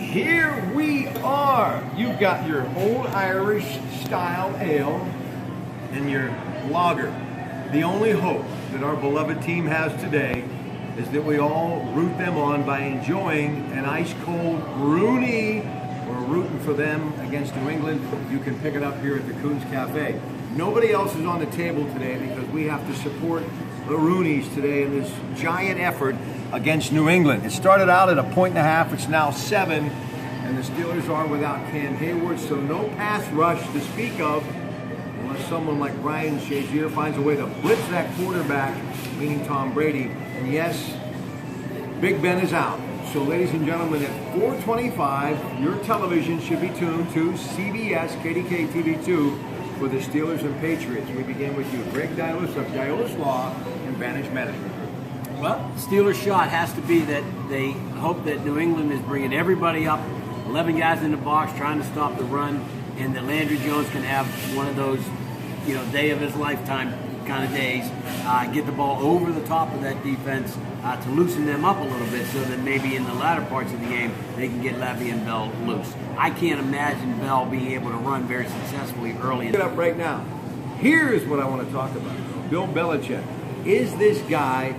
Here we are. You've got your old Irish style ale and your lager. The only hope that our beloved team has today is that we all root them on by enjoying an ice cold Rooney. We're rooting for them against New England. You can pick it up here at the Coons Cafe. Nobody else is on the table today because we have to support the Rooneys today in this giant effort against New England. It started out at 1.5. It's now 7, and the Steelers are without Cam Hayward, so no pass rush to speak of unless someone like Ryan Shazier finds a way to blitz that quarterback, meaning Tom Brady. And yes, Big Ben is out. So ladies and gentlemen, at 4:25, your television should be tuned to CBS KDK TV2 for the Steelers and Patriots. We begin with you, Greg Diolis of Diolis Law and Vantage Management. Well, Steelers' shot has to be that they hope that New England is bringing everybody up, 11 guys in the box trying to stop the run, and that Landry Jones can have one of those, day of his lifetime kind of days, get the ball over the top of that defense to loosen them up a little bit so that maybe in the latter parts of the game they can get Levy and Bell loose. I can't imagine Bell being able to run very successfully early. Get up right now. Here's what I want to talk about. Bill Belichick. Is this guy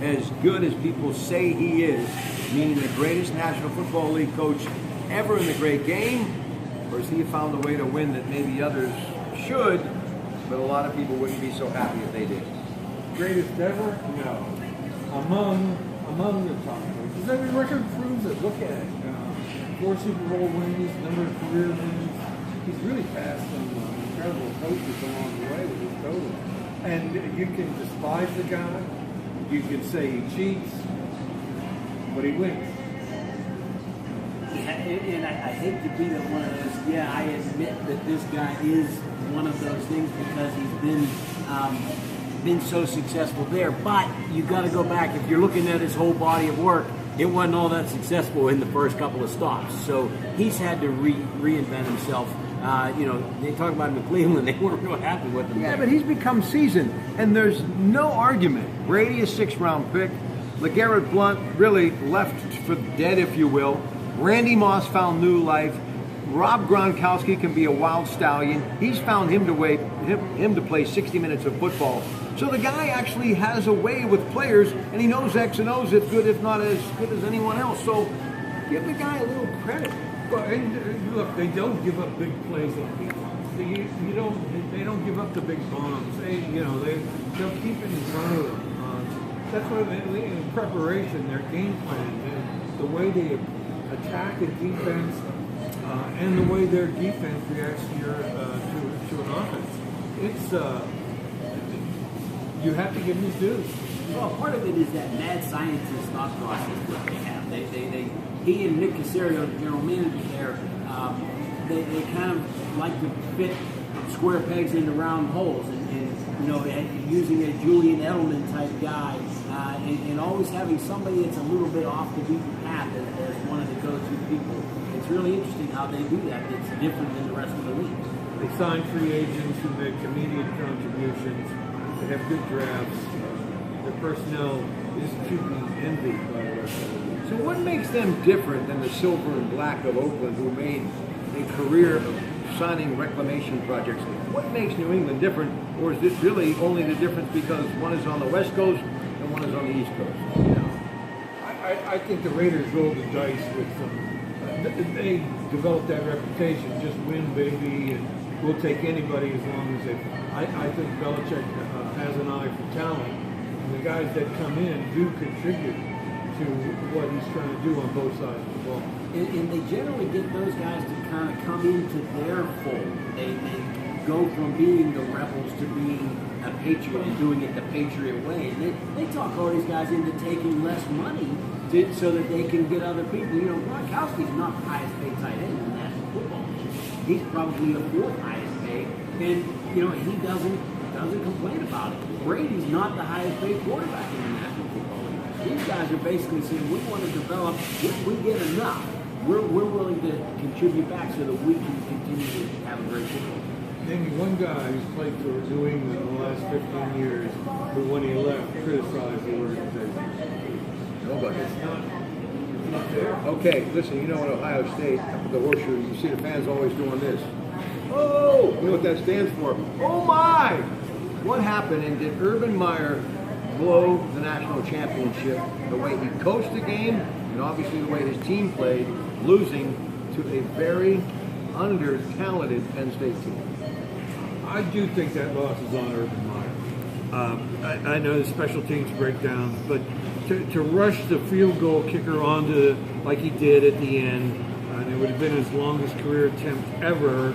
as good as people say he is, meaning the greatest National Football League coach ever in the great game? Or has he found a way to win that maybe others should, but a lot of people wouldn't be so happy if they did? Greatest ever? No. Among the top coaches. Every record proves it. Look at it. 4 Super Bowl wins, number of career wins. He's really passed some incredible coaches along the way with his total. And you can despise the guy. You can say he cheats, but he wins. Yeah, and I hate to be the one of those, I admit that this guy is one of those things because he's been so successful there. But you got to go back. If you're looking at his whole body of work, it wasn't all that successful in the first couple of stops. So he's had to reinvent himself. They talk about him in Cleveland. They weren't real happy with him. Yeah, but he's become seasoned, and there's no argument. Brady, a 6th-round pick. LeGarrette Blount really left for dead, if you will. Randy Moss found new life. Rob Gronkowski can be a wild stallion. He's found him to play 60 minutes of football. So the guy actually has a way with players, and he knows X and O's as good, if not as good as anyone else. So give the guy a little credit. Well, and look, they don't give up big plays on people. They don't give up the big bombs. They'll keep it in front of them. That's why in preparation, their game plan, the way they attack a defense, and the way their defense reacts to an offense. It's you have to give them his dues. Well, part of it is that mad scientist thought process that they have. He and Nick Caserio, the general manager there, they kind of like to fit square pegs into round holes, and using a Julian Edelman type guy, and always having somebody that's a little bit off the beaten path as one of the go-to people. It's really interesting how they do that. It's different than the rest of the league. They sign free agents who make immediate contributions. They have good drafts. Their personnel is to be envied by the rest of the league. So what makes them different than the silver and black of Oakland, who made a career of signing reclamation projects? What makes New England different, or is this really only the difference because one is on the West Coast and one is on the East Coast? I think the Raiders rolled the dice with them. They developed that reputation, just win, baby, and we'll take anybody as long as they. I think Belichick has an eye for talent, and the guys that come in do contribute to what he's trying to do on both sides of the ball. And they generally get those guys to kind of come into their fold. They go from being the Rebels to being a Patriot and doing it the Patriot way. And they talk all these guys into taking less money so that they can get other people. Gronkowski's not the highest paid tight end in the National Football League. He's probably the 4th highest paid, and he doesn't complain about it. Brady's not the highest paid quarterback in the National Football League. These guys are basically saying, we want to develop, if we get enough, we're willing to contribute back so that we can continue to have a great football team. Name me one guy who's played for New England in the last 15 years who, when he left, criticized the organization. Nobody. It's not. Okay, listen, you know, in Ohio State, after the horseshoe, you see the fans always doing this. Oh, you know what that stands for? Oh my! What happened, and did Urban Meyer blow the national championship the way he coached the game, and obviously the way his team played, losing to a very under-talented Penn State team? I do think that loss is on Urban Meyer. I know the special teams breakdowns, but to rush the field goal kicker onto like he did at the end, and it would have been his longest career attempt ever.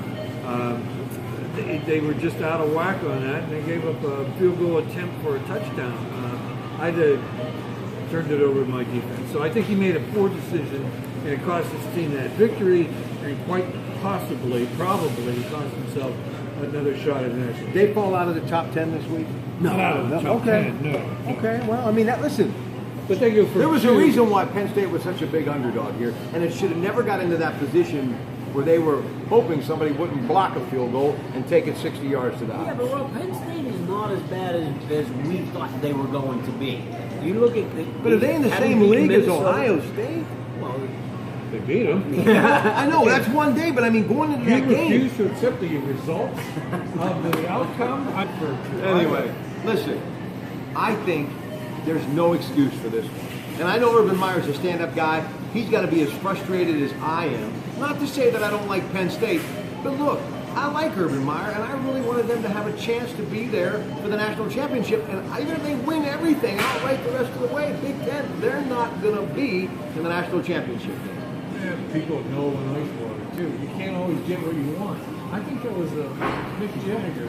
They were just out of whack on that, and they gave up a field goal attempt for a touchdown. I'd have turned it over to my defense. So I think he made a poor decision, and it cost his team that victory, and quite possibly, probably, cost himself another shot at the national. They fall out of the top 10 this week? Not out of the top 10, no. Okay, well, I mean, listen. But they go for There was two. a reason why Penn State was such a big underdog here, and it should have never got into that position where they were hoping somebody wouldn't block a field goal and take it 60 yards to the house. Yeah, but well, Penn State is not as bad as we thought they were going to be. You look at But are they in the having same beaten league as Minnesota- Ohio State? Well, They beat him. I know, that's one day, but I mean, going into You that game. refuse to accept the results of the outcome. Anyway, listen, I think there's no excuse for this one. And I know Urban Meyer's a stand-up guy. He's got to be as frustrated as I am. Not to say that I don't like Penn State, but look, I like Urban Meyer, and I really wanted them to have a chance to be there for the national championship. And even if they win everything outright the rest of the way, Big Ten, they're not going to be in the national championship game. Yeah, people know in ice water too. You can't always get what you want. I think that was Mick Jagger.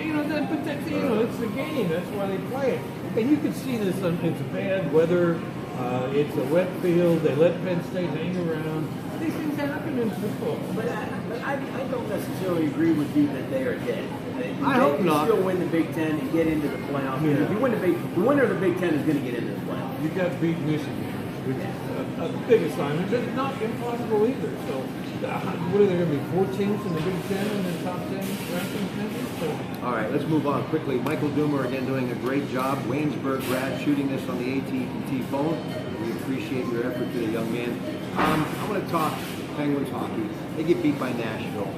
You know, but that's, you know, it's the game. That's why they play it. And you can see this. It's bad weather. It's a wet field. They let Penn State hang around. These things happen in football. but I don't necessarily agree with you that they are dead. I hope not. They still win the Big Ten and get into the playoffs. Yeah. If you win the winner of the Big Ten is going to get into the playoffs. You got to beat Michigan, which is a big assignment, but it's not impossible either. So, what are there going to be? 4 teams in the Big Ten and the top 10 ranking countries? So, All right, let's move on quickly. Michael Doomer again doing a great job. Waynesburg grad shooting this on the AT&T phone. We appreciate your effort today, young man. I want to talk Penguins hockey. They get beat by Nashville.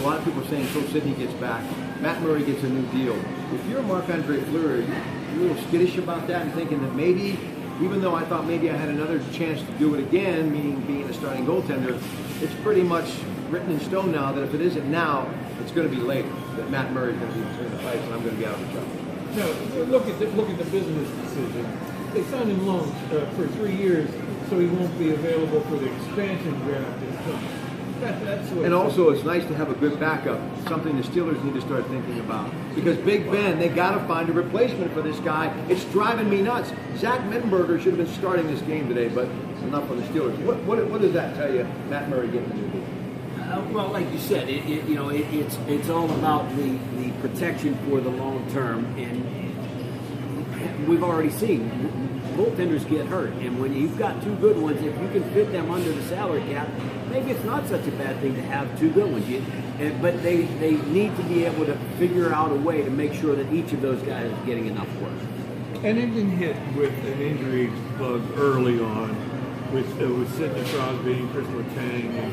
A lot of people are saying Coach Sidney gets back. Matt Murray gets a new deal. If you're Marc-Andre Fleury, you're a little skittish about that and thinking that maybe, even though I thought maybe I had another chance to do it again, meaning being a starting goaltender, it's pretty much written in stone now that if it isn't now, it's going to be later. That Matt Murray is going to be between the pipes and I'm going to be out of the job. no, look at the business decision. They signed him loans for 3 years, so he won't be available for the expansion draft this summer. That's what. And also, it's nice to have a good backup, something the Steelers need to start thinking about. Because Big Ben, they got to find a replacement for this guy. It's driving me nuts. Zach Mittenberger should have been starting this game today, but enough for the Steelers. What does that tell you, Matt Murray getting the new deal? Well, like you said, it's all about the protection for the long term, and we've already seen goaltenders get hurt, and when you've got 2 good ones, if you can fit them under the salary cap, maybe it's not such a bad thing to have 2 good ones. But they need to be able to figure out a way to make sure that each of those guys is getting enough work. And it been hit with an injury bug early on with Sidney Crosby and Chris Letang. And,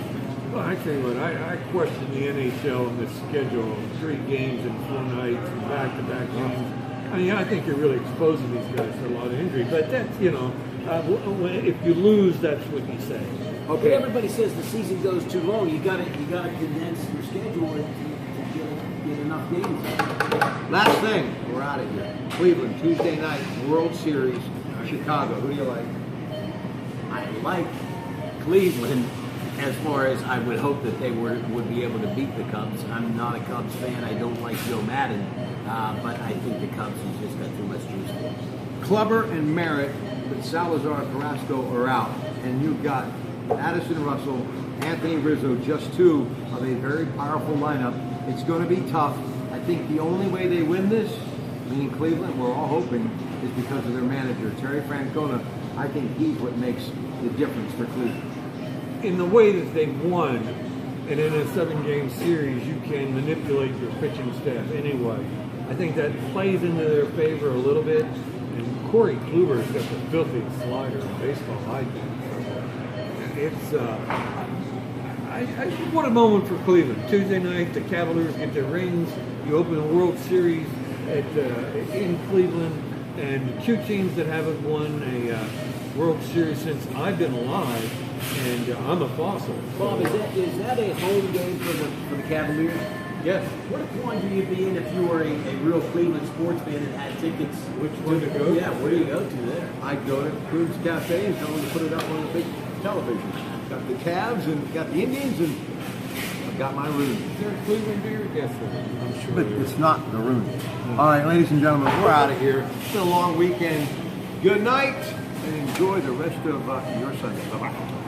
well, I tell you what, I question the NHL and the schedule of 3 games in 4 nights and back-to-back games. I mean, I think you're really exposing these guys to a lot of injury. But that's, you know, if you lose, that's what you say. But everybody says the season goes too long. You got to condense your schedule to get enough games. Last thing, we're out of here. Cleveland, Tuesday night, World Series, Chicago. Who do you like? I like Cleveland as far as I would hope that they would be able to beat the Cubs. I'm not a Cubs fan. I don't like Joe Madden, but I think the Cubs has just got too much juice for them. Clubber and Merritt, but Salazar and Carrasco are out. And you've got Addison Russell, Anthony Rizzo, just 2 of a very powerful lineup. It's going to be tough. I think the only way they win this, meaning Cleveland, we're all hoping, is because of their manager, Terry Francona. I think he's what makes the difference for Cleveland. In the way that they've won, and in a 7-game series, you can manipulate your pitching staff anyway. I think that plays into their favor a little bit. And Corey Kluber's got the filthiest slider in baseball, I think. it's what a moment for Cleveland. Tuesday night, the Cavaliers get their rings. You open the World Series in Cleveland, and two teams that haven't won a World Series since I've been alive, and I'm a fossil. Bob, is that a home game for the Cavaliers? Yes. What quandary would you be in if you were a real Cleveland sports fan and had tickets? Which one to go? Yeah, where do you go to there? I'd go to Coons Cafe and tell them to put it up on the big television. Got the Cavs and got the Indians, and I've got my room. Is there a Cleveland beer? Yes, I'm sure. But it's not the room. All right, ladies and gentlemen, we're out of here. It's been a long weekend. Good night, and enjoy the rest of your Sunday. Bye-bye.